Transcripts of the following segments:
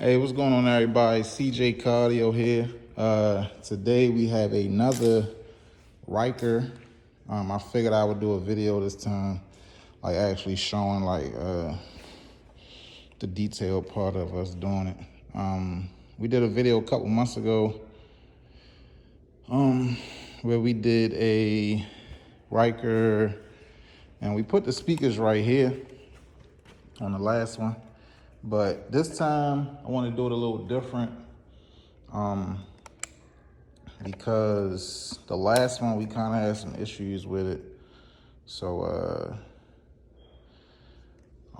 Hey, what's going on, everybody? CJ Cardio here. Today we have another Ryker. I figured I would do a video this time, like actually showing the detailed part of us doing it. We did a video a couple months ago where we did a Ryker, and we put the speakers right here on the last one. But this time I want to do it a little different because the last one we kind of had some issues with it. So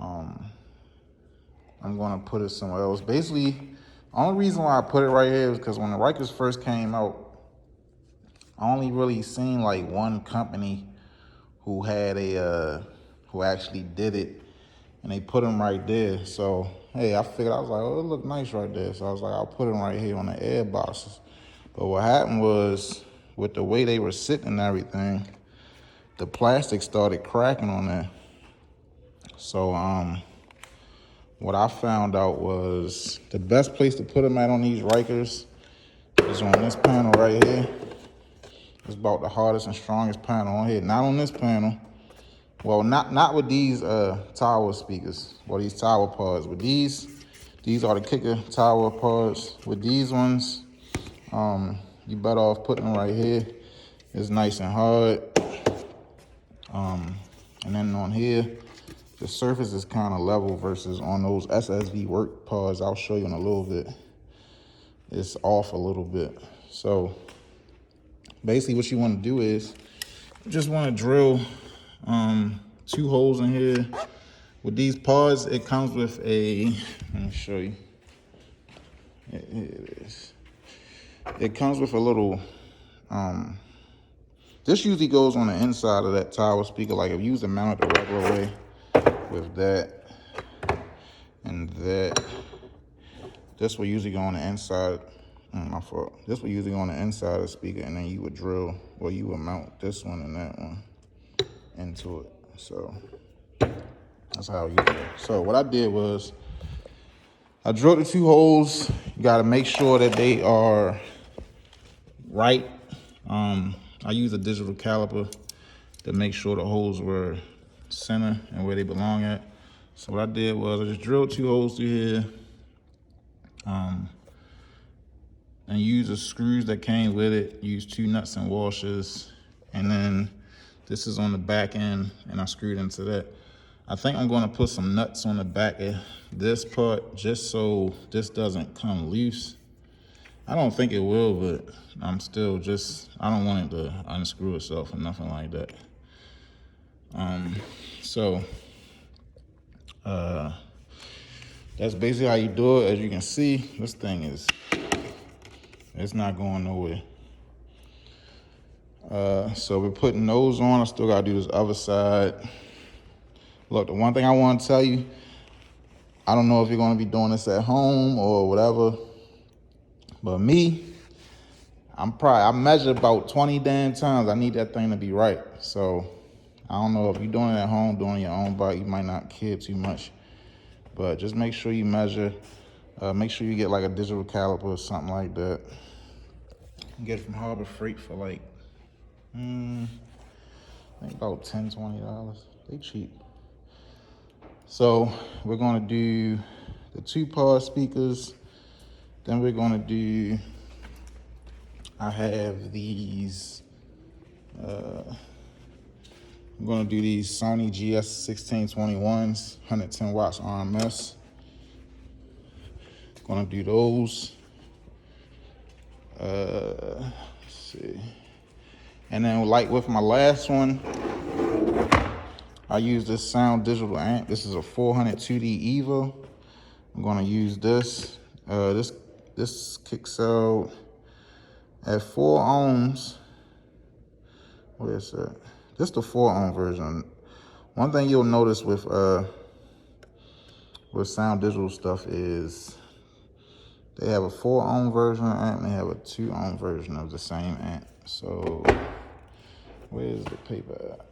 I'm going to put it somewhere else. Basically, the only reason why I put it right here is because when the Rikers first came out, I only really seen like one company who had who actually did it, and they put them right there. So, hey, I figured, I was like, oh, it look nice right there. So I was like, I'll put them right here on the air boxes. But what happened was, with the way they were sitting and everything, the plastic started cracking on there. So, what I found out was the best place to put them at on these Rikers is on this panel right here. It's about the hardest and strongest panel on here. Not on this panel. Well, not with these tower speakers, or these tower pods. With these are the kicker tower pods. With these ones, you better off putting them right here. It's nice and hard. And then on here, the surface is kind of level versus on those SSV work pods. I'll show you in a little bit. It's off a little bit. So basically what you want to do is you just want to drill 2 holes in here. With these pods, it comes with a, let me show you. Here it is. It comes with a little, this usually goes on the inside of that tower speaker. Like if you use to mount it the regular way with that and that, this will usually go on the inside. My fault. This will usually go on the inside of the speaker, and then you would drill, or you would mount this one and that one into it. So that's how you do it. So what I did was I drilled the 2 holes. You got to make sure that they are right. I used a digital caliper to make sure the holes were center and where they belong at. So what I did was I just drilled 2 holes through here, and used the screws that came with it. Used 2 nuts and washers, and then this is on the back end, and I screwed into that. I think I'm going to put some nuts on the back of this part just so this doesn't come loose. I don't think it will, but I'm still I don't want it to unscrew itself or nothing like that. So that's basically how you do it. As you can see, this thing it's not going nowhere. So we're putting those on. I still gotta do this other side. Look, the one thing I want to tell you, I don't know if you're gonna be doing this at home or whatever, but me, I measured about 20 damn times. I need that thing to be right. So I don't know if you're doing it at home, doing your own bike, you might not care too much, but just make sure you measure. Make sure you get like a digital caliper or something like that. You can get it from Harbor Freight for like, I think about $10, $20. They cheap. So we're gonna do the 2 pod speakers. Then we're gonna do, I have these, I'm gonna do these Sony GS1621s, 110 watts RMS. Gonna do those. Let's see. And then like with my last one, I use this Sound Digital amp. This is a 400 2D Evo. I'm gonna use this. This kicks out at 4 ohms. Where is that? This is the 4 ohm version. One thing you'll notice with Sound Digital stuff is they have a 4 ohm version of the amp, and they have a 2 ohm version of the same amp. So where's the paper at?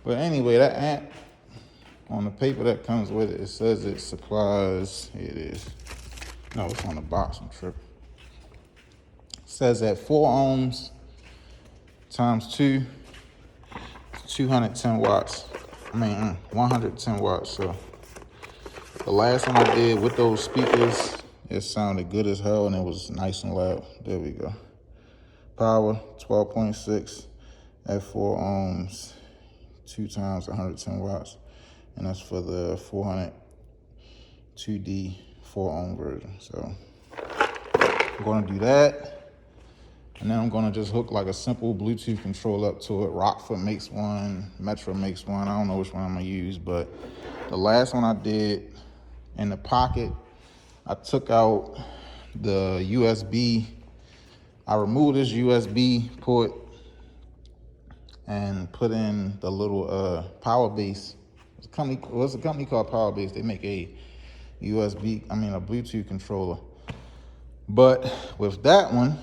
But anyway, that amp, on the paper that comes with it, it says it supplies, here it is. No, it's on the box, I'm tripping. It says that 4 ohms times 2, 210 watts. 110 watts. So the last one I did with those speakers, it sounded good as hell and it was nice and loud. There we go. Power 12.6 at 4 ohms, 2 times 110 watts. And that's for the 400 2D 4 ohm version. So I'm gonna do that. And then I'm gonna just hook like a simple Bluetooth controller up to it. Rockford makes one, Metro makes one. I don't know which one I'm gonna use, but the last one I did in the pocket, I took out the USB. I removed this USB port and put in the little power base. It's a company called Power Base. They make a Bluetooth controller. But with that one,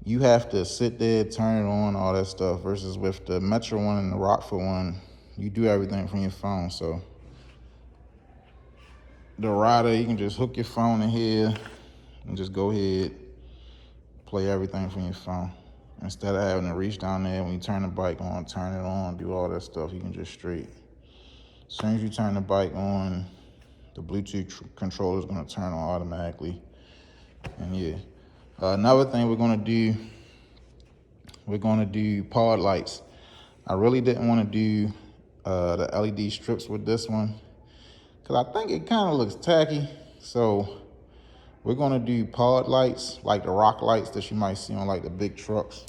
you have to sit there, turn it on, all that stuff, versus with the Metro one and the Rockford one, you do everything from your phone. So the rider, you can just hook your phone in here and just go ahead, play everything from your phone. Instead of having to reach down there when you turn the bike on, turn it on, do all that stuff, you can just straight. As soon as you turn the bike on, the Bluetooth controller is gonna turn on automatically. And yeah, another thing we're gonna do pod lights. I really didn't want to do the LED strips with this one because I think it kind of looks tacky. So we're gonna do pod lights, like the rock lights that you might see on like the big trucks.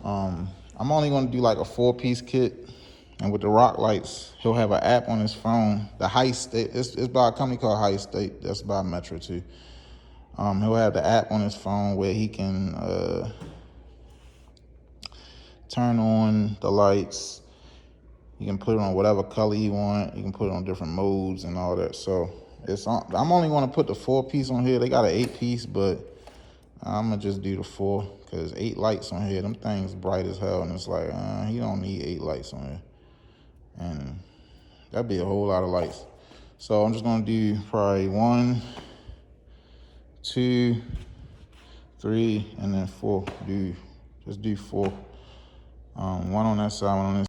I'm only gonna do like a 4-piece kit. And with the rock lights, he'll have an app on his phone. The High State, it's by a company called High State. That's by Metro too. He'll have the app on his phone where he can turn on the lights. You can put it on whatever color you want. You can put it on different modes and all that. So I'm only gonna put the 4-piece on here. They got an 8-piece, but I'm gonna just do the 4 because 8 lights on here, them things bright as hell. And it's like, you don't need 8 lights on here. And that'd be a whole lot of lights. So I'm just gonna do probably 1, 2, 3, and then 4. Just do 4. One on that side, one on this.